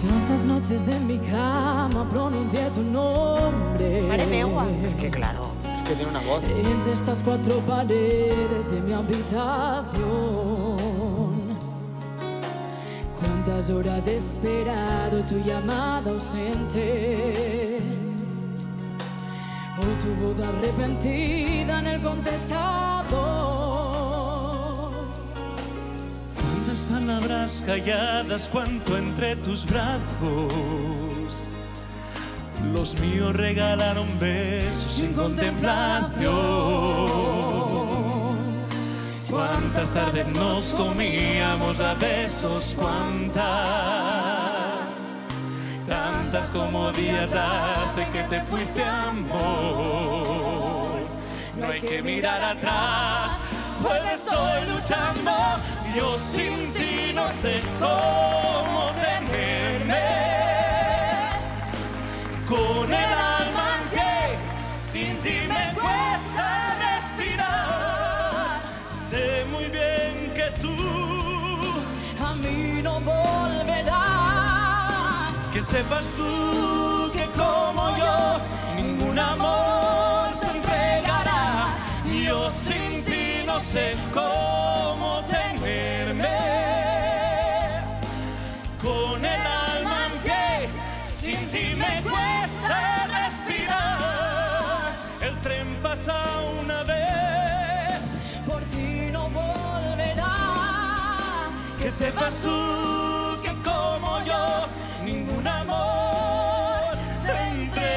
Cuántas noches en mi cama pronuncié tu nombre. Mare meua. Es que claro, es que tiene una voz. Entre estas cuatro paredes de mi habitación. Cuántas horas he esperado tu llamada ausente. O tu voz arrepentida en el contestador. Cuántas palabras calladas, cuánto entre tus brazos. Los míos regalaron besos sin contemplación. Cuántas tardes nos comíamos a besos, cuántas. Tantas como días hace que te fuiste, amor. No hay que mirar atrás, pues estoy luchando. Yo sin ti no sé cómo tenerme. Con el alma en pie, sin ti me cuesta respirar. Sé muy bien que tú A mí no volverás. que sepas tú que como yo ningún amor se entregará. Yo sin ti no sé cómo tenerme. Con el alma en pie, sin ti me cuesta respirar. El tren pasa una vez, Por ti no volverá. que sepas tú que como yo ningún amor se entregará.